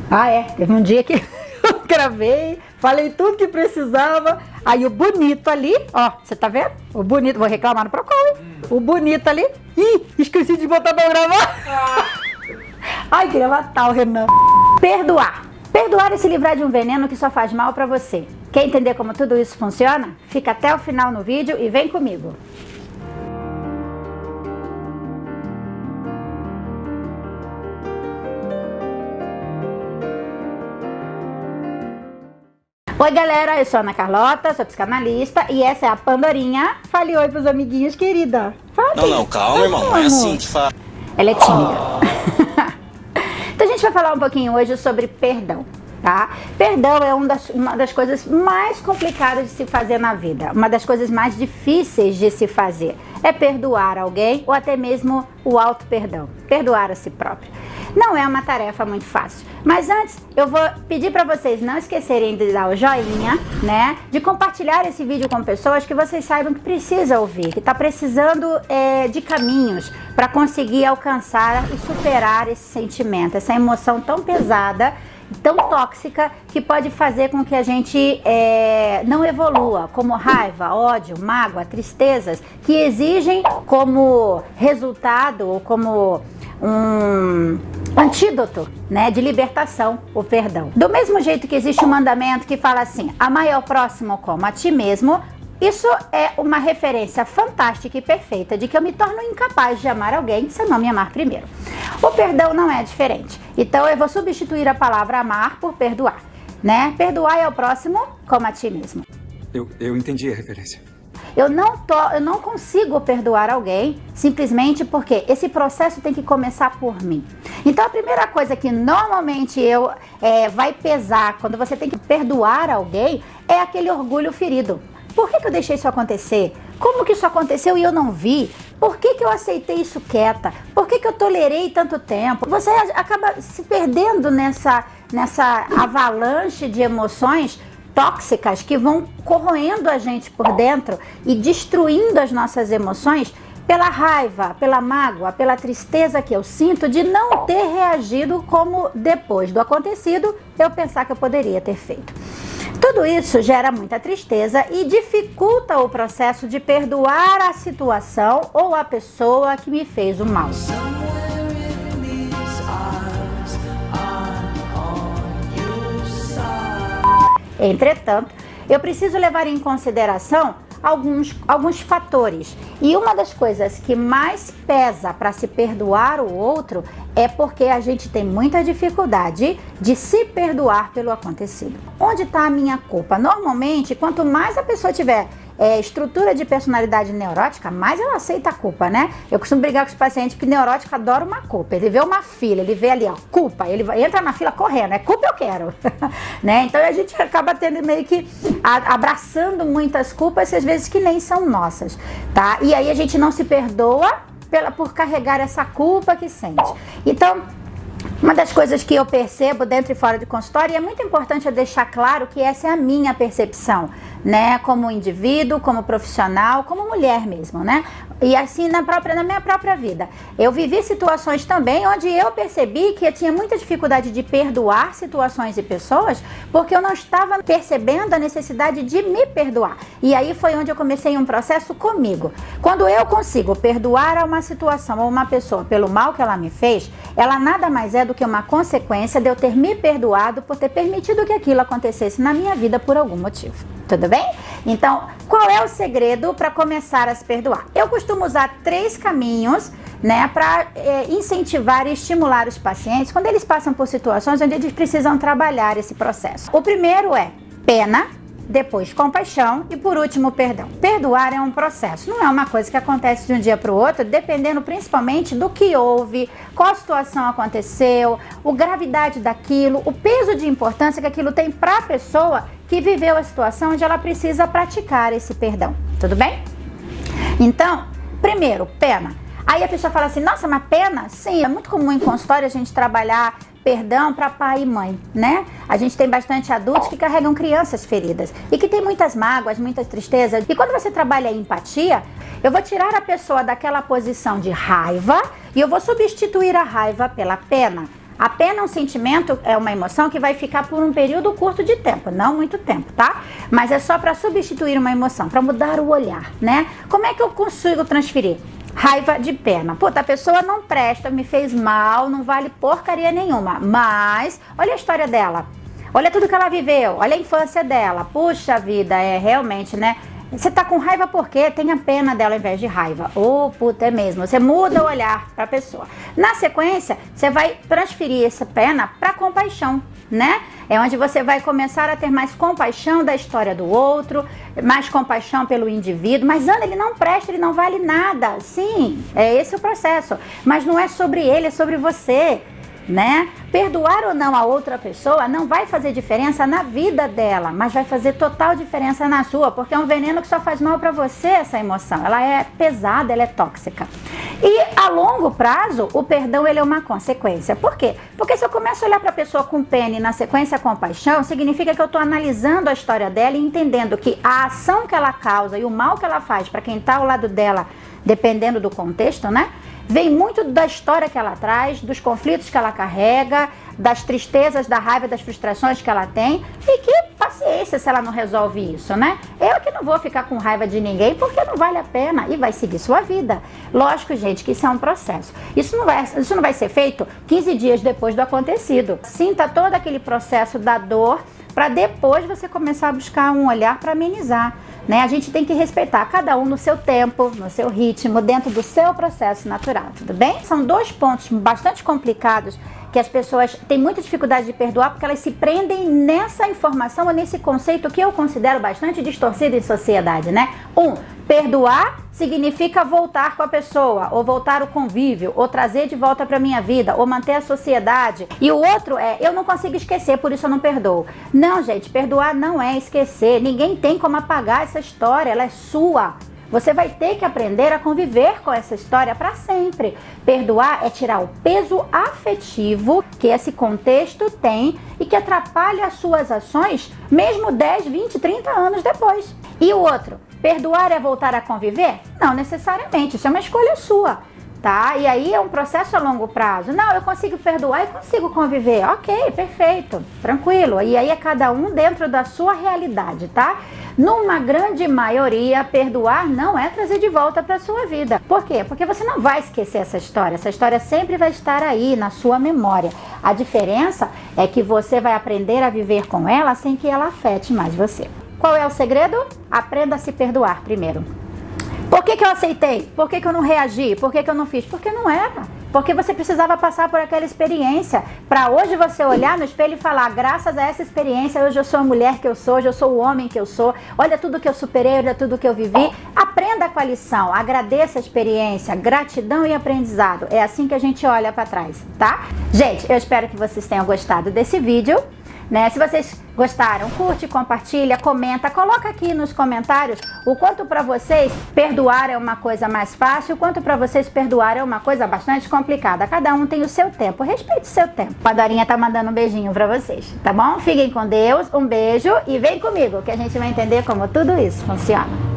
Ah, é. Teve um dia que eu gravei, falei tudo que precisava. Aí o bonito ali, ó, você tá vendo? O bonito, vou reclamar no Procon, hein? O bonito ali. Ih, esqueci de botar pra gravar. Ai, queria matar o Renan. Perdoar. Perdoar é se livrar de um veneno que só faz mal pra você. Quer entender como tudo isso funciona? Fica até o final no vídeo e vem comigo. Oi galera, eu sou a Ana Carlota, sou psicanalista e essa é a Pandorinha. Fale oi pros amiguinhos, querida. Fale. Não, calma, irmão, não é assim que fala. Ela é tímida. Então a gente vai falar um pouquinho hoje sobre perdão, tá? Perdão é uma das coisas mais complicadas de se fazer na vida, uma das coisas mais difíceis de se fazer. É perdoar alguém ou até mesmo o auto-perdão, perdoar a si próprio. Não é uma tarefa muito fácil, mas antes eu vou pedir para vocês não esquecerem de dar o joinha, né? De compartilhar esse vídeo com pessoas que vocês saibam que precisa ouvir, que está precisando de caminhos para conseguir alcançar e superar esse sentimento, essa emoção tão pesada, tão tóxica, que pode fazer com que a gente não evolua, como raiva, ódio, mágoa, tristezas, que exigem como resultado ou como um antídoto, né, de libertação, o perdão. Do mesmo jeito que existe um mandamento que fala assim: amai ao próximo como a ti mesmo. Isso é uma referência fantástica e perfeita de que eu me torno incapaz de amar alguém se eu não me amar primeiro. O perdão não é diferente. Então eu vou substituir a palavra amar por perdoar, né? Perdoar ao próximo como a ti mesmo. Eu entendi a referência. Eu não consigo perdoar alguém simplesmente porque esse processo tem que começar por mim. Então a primeira coisa que normalmente vai pesar quando você tem que perdoar alguém é aquele orgulho ferido. Por que eu deixei isso acontecer? Como que isso aconteceu e eu não vi? Por que eu aceitei isso quieta? Por que eu tolerei tanto tempo? Você acaba se perdendo nessa avalanche de emoções tóxicas que vão corroendo a gente por dentro e destruindo as nossas emoções pela raiva, pela mágoa, pela tristeza que eu sinto de não ter reagido como depois do acontecido eu pensar que eu poderia ter feito. Tudo isso gera muita tristeza e dificulta o processo de perdoar a situação ou a pessoa que me fez o mal. Entretanto, eu preciso levar em consideração alguns fatores. E uma das coisas que mais pesa para se perdoar o outro é porque a gente tem muita dificuldade de se perdoar pelo acontecido. Onde está a minha culpa? Normalmente, quanto mais a pessoa tiver estrutura de personalidade neurótica, mais ela aceita a culpa, né? Eu costumo brigar com os pacientes porque neurótico adora uma culpa. Ele vê uma fila, ele vê ali, ó, culpa, ele entra na fila correndo, é culpa eu quero, né? Então a gente acaba tendo meio que abraçando muitas culpas, às vezes que nem são nossas, tá? E aí a gente não se perdoa por carregar essa culpa que sente. Então, uma das coisas que eu percebo dentro e fora de consultório, e é muito importante eu deixar claro que essa é a minha percepção, né? Como indivíduo, como profissional, como mulher mesmo, né? E assim na minha própria vida. Eu vivi situações também onde eu percebi que eu tinha muita dificuldade de perdoar situações e pessoas porque eu não estava percebendo a necessidade de me perdoar. E aí foi onde eu comecei um processo comigo. Quando eu consigo perdoar a uma situação ou uma pessoa pelo mal que ela me fez, ela nada mais é do que uma consequência de eu ter me perdoado por ter permitido que aquilo acontecesse na minha vida por algum motivo. Tudo bem? Então, qual é o segredo para começar a se perdoar? Eu costumo usar 3 caminhos, né, para incentivar e estimular os pacientes quando eles passam por situações onde eles precisam trabalhar esse processo. O primeiro é pena, depois compaixão e por último perdão. Perdoar é um processo, não é uma coisa que acontece de um dia para o outro, dependendo principalmente do que houve, qual situação aconteceu, a gravidade daquilo, o peso de importância que aquilo tem para a pessoa que viveu a situação onde ela precisa praticar esse perdão. Tudo bem? Então, primeiro, pena. Aí a pessoa fala assim, nossa, mas pena? Sim, é muito comum em consultório a gente trabalhar perdão para pai e mãe, né? A gente tem bastante adultos que carregam crianças feridas e que tem muitas mágoas, muitas tristezas. E quando você trabalha a empatia, eu vou tirar a pessoa daquela posição de raiva e eu vou substituir a raiva pela pena. A pena é um sentimento, é uma emoção que vai ficar por um período curto de tempo, não muito tempo, tá? Mas é só para substituir uma emoção, para mudar o olhar, né? Como é que eu consigo transferir? Raiva de pena. Puta, a pessoa não presta, me fez mal, não vale porcaria nenhuma. Mas, olha a história dela. Olha tudo que ela viveu, olha a infância dela. Puxa vida, é realmente, né? Você tá com raiva por quê? Tenha pena dela ao invés de raiva. Oh, puta, é mesmo. Você muda o olhar pra pessoa. Na sequência, você vai transferir essa pena pra compaixão, né? É onde você vai começar a ter mais compaixão da história do outro, mais compaixão pelo indivíduo. Mas, Ana, ele não presta, ele não vale nada. Sim, é esse o processo. Mas não é sobre ele, é sobre você, né? Perdoar ou não a outra pessoa não vai fazer diferença na vida dela, mas vai fazer total diferença na sua, porque é um veneno que só faz mal para você, essa emoção. Ela é pesada, ela é tóxica. E a longo prazo, o perdão ele é uma consequência. Por quê? Porque se eu começo a olhar para a pessoa com pena e na sequência compaixão, significa que eu estou analisando a história dela e entendendo que a ação que ela causa e o mal que ela faz para quem está ao lado dela, dependendo do contexto, né? Vem muito da história que ela traz, dos conflitos que ela carrega, das tristezas, da raiva, das frustrações que ela tem. E que paciência se ela não resolve isso, né? Eu que não vou ficar com raiva de ninguém porque não vale a pena e vai seguir sua vida. Lógico, gente, que isso é um processo. Isso não vai ser feito 15 dias depois do acontecido. Sinta todo aquele processo da dor para depois você começar a buscar um olhar para amenizar, né? A gente tem que respeitar cada um no seu tempo, no seu ritmo, dentro do seu processo natural, tudo bem? São dois pontos bastante complicados que as pessoas têm muita dificuldade de perdoar porque elas se prendem nessa informação ou nesse conceito que eu considero bastante distorcido em sociedade, né? Perdoar significa voltar com a pessoa, ou voltar o convívio, ou trazer de volta para minha vida, ou manter a sociedade. E o outro é, eu não consigo esquecer, por isso eu não perdoo. Não, gente, perdoar não é esquecer. Ninguém tem como apagar essa história, ela é sua. Você vai ter que aprender a conviver com essa história para sempre. Perdoar é tirar o peso afetivo que esse contexto tem e que atrapalha as suas ações mesmo 10, 20, 30 anos depois. E o outro, perdoar é voltar a conviver? Não necessariamente, isso é uma escolha sua, tá? E aí é um processo a longo prazo. Não, eu consigo perdoar e consigo conviver. Ok, perfeito, tranquilo. E aí é cada um dentro da sua realidade, tá? Numa grande maioria, perdoar não é trazer de volta para sua vida. Por quê? Porque você não vai esquecer essa história. Essa história sempre vai estar aí na sua memória. A diferença é que você vai aprender a viver com ela sem que ela afete mais você. Qual é o segredo? Aprenda a se perdoar primeiro. Por que eu aceitei? Por que eu não reagi? Por que eu não fiz? Porque não era. Porque você precisava passar por aquela experiência para hoje você olhar no espelho e falar, graças a essa experiência, hoje eu sou a mulher que eu sou, hoje eu sou o homem que eu sou, olha tudo que eu superei, olha tudo que eu vivi. Aprenda com a lição, agradeça a experiência, gratidão e aprendizado. É assim que a gente olha para trás, tá? Gente, eu espero que vocês tenham gostado desse vídeo. Né? Se vocês gostaram, curte, compartilha, comenta, coloca aqui nos comentários o quanto para vocês perdoar é uma coisa mais fácil, o quanto para vocês perdoar é uma coisa bastante complicada. Cada um tem o seu tempo, respeite o seu tempo. A Dorinha tá mandando um beijinho para vocês, tá bom? Fiquem com Deus, um beijo e vem comigo que a gente vai entender como tudo isso funciona.